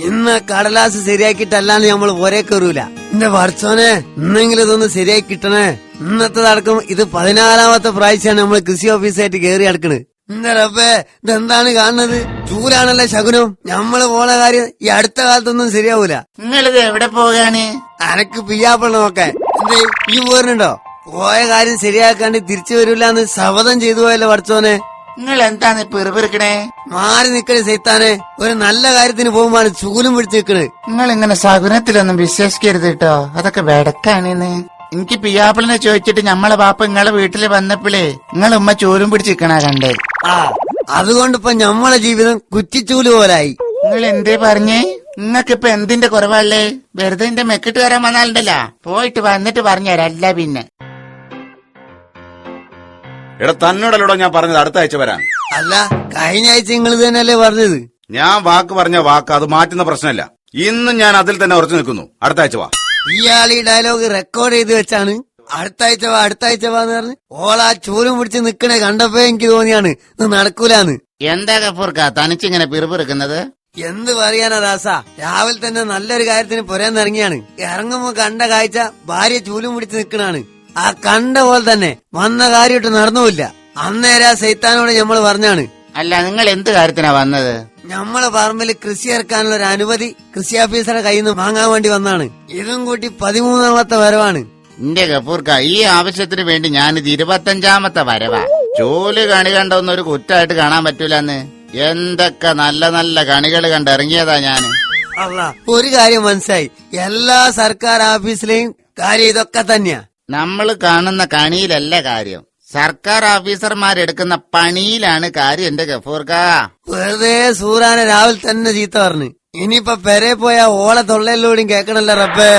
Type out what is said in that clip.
ഇന്ന് കടലാസ് ശരിയാക്കിയിട്ടല്ലാണ്ട് നമ്മൾ പോരെ കയറൂല. എന്റെ വർച്ചോനെ, ഇന്നെങ്കിലും ഇതൊന്ന് ശരിയാക്കി കിട്ടണേ. ഇന്നത്തേതടക്കം ഇത് 14ാമത്തെ പ്രാവശ്യമാണ് നമ്മൾ കൃഷി ഓഫീസായിട്ട് കയറി അടക്കണ്. എന്റെ റബ്ബേ, ഇതെന്താണ് കാണുന്നത്? ചൂലാണല്ലേ ശകുനം. ഞമ്മള് പോണ കാര്യം ഈ അടുത്ത കാലത്തൊന്നും ശരിയാവൂല. നിങ്ങളിത് എവിടെ പോകാന്? അനക്ക് പിയ്യാപ്പിള നോക്കാൻ. എന്തേ ഈ പോരുന്നുണ്ടോ? പോയ കാര്യം ശരിയാക്കാണ്ട് തിരിച്ചു വരൂലെന്ന് ശപഥം ചെയ്തു പോയല്ലോ വർച്ചോനെ. നിങ്ങൾ എന്താണ് പെറുപിറുക്കണേ? മാറി നിക്കണേ സൈത്താനെ. ഒരു നല്ല കാര്യത്തിന് പോകുമ്പോഴാണ് ചൂലും പിടിച്ചു നിക്കണ്. നിങ്ങൾ ഇങ്ങനെ സകുനത്തിലൊന്നും വിശ്വസിക്കരുത് കേട്ടോ, അതൊക്കെ വെടക്കാണെന്ന്. എനിക്ക് പിയാപ്പിളിനെ ചോദിച്ചിട്ട് ഞമ്മളെ ബാപ്പ നിങ്ങളെ വീട്ടില് വന്നപ്പോഴേ നിങ്ങളെ ഉമ്മ ചോരും പിടിച്ചിരിക്കണ കണ്ടേ. ആ, അതുകൊണ്ടിപ്പോ ഞമ്മളെ ജീവിതം കുറ്റിച്ചൂല് പോലായി. നിങ്ങൾ എന്തേ പറഞ്ഞേ? നിങ്ങൾക്കിപ്പൊ എന്തിന്റെ കുറവല്ലേ? വെറുതെ എന്റെ മെക്കിട്ട് വരാൻ വന്നാലുണ്ടല്ലോ, പോയിട്ട് വന്നിട്ട് പറഞ്ഞുതരല്ല. പിന്നെ എടാ, തന്നോടല്ലോടോ ഞാൻ പറഞ്ഞത് അടുത്ത ആഴ്ച വരാൻ. അല്ല, കഴിഞ്ഞ ആഴ്ച നിങ്ങൾ തന്നെയല്ലേ പറഞ്ഞത്? ഞാൻ വാക്ക് പറഞ്ഞ വാക്ക്, അത് മാറ്റുന്ന പ്രശ്നമല്ല. ഇന്നും ഞാൻ അതിൽ തന്നെ ഉറച്ചു നിൽക്കുന്നു. അടുത്ത ആഴ്ച വാ. ഇയാൾ ഈ ഡയലോഗ് റെക്കോർഡ് ചെയ്ത് വെച്ചാണ് അടുത്ത ആഴ്ച വാ അടുത്ത ആഴ്ച വാന്ന് പറഞ്ഞ് ഓളാ ചൂലും പിടിച്ച് നിക്കണേ കണ്ടപ്പോ എനിക്ക് തോന്നിയാണ് ഇത് നടക്കൂലെന്ന്. എന്താ കപ്പൂർക്ക തനിച്ചിങ്ങനെ പിറുപിറുക്കുന്നത്? എന്ത് പറയാനാ ദാസ, രാവിലെ തന്നെ നല്ലൊരു കാര്യത്തിന് പുരന്നിറങ്ങിയാണ്. ഇറങ്ങുമ്പോ കണ്ട കാഴ്ച ഭാര്യ ചൂലും പിടിച്ച് നിക്കണാണ്. ആ കണ്ട പോലെ തന്നെ വന്ന കാര്യമായിട്ട് നടന്നുമില്ല. അന്നേരം ആ സൈത്താനോട് ഞമ്മള് പറഞ്ഞാണ്. അല്ല, നിങ്ങൾ എന്ത് കാര്യത്തിനാ വന്നത്? ഞമ്മളെ പറമ്പില് കൃഷി ഇറക്കാനുള്ള ഒരു അനുമതി കൃഷി ഓഫീസറുടെ കയ്യിൽ നിന്ന് വാങ്ങാൻ വേണ്ടി വന്നാണ്. ഇതും കൂട്ടി 13ാമത്തെ വരവാണ്. എന്റെ കപ്പൂർക്ക, ഈ ആവശ്യത്തിന് വേണ്ടി ഞാനിത് 25ാമത്തെ വരവാ. ജോലി കണി കണ്ടൊന്നൊരു കുറ്റമായിട്ട് കാണാൻ പറ്റൂലെന്ന്. എന്തൊക്കെ നല്ല നല്ല കണികൾ കണ്ടിറങ്ങിയതാ ഞാന്. അല്ല, ഒരു കാര്യം മനസ്സിലായി, എല്ലാ സർക്കാർ ഓഫീസിലെയും കാര്യം ഇതൊക്കെ തന്നെയാ. നമ്മൾ കാണുന്ന കണിയിലല്ല കാര്യം, സർക്കാർ ഓഫീസർമാരെടുക്കുന്ന പണിയിലാണ് കാര്യം. എന്റെ ഗഫൂർക്ക, വെറുതെ സൂറാനെ രാവിലെ തന്നെ ചീത്ത പറഞ്ഞു. ഇനിയിപ്പൊ പെരെ പോയാ ഓളെ തൊള്ളയിലൂടെയും കേക്കണല്ലോ റബ്ബേ.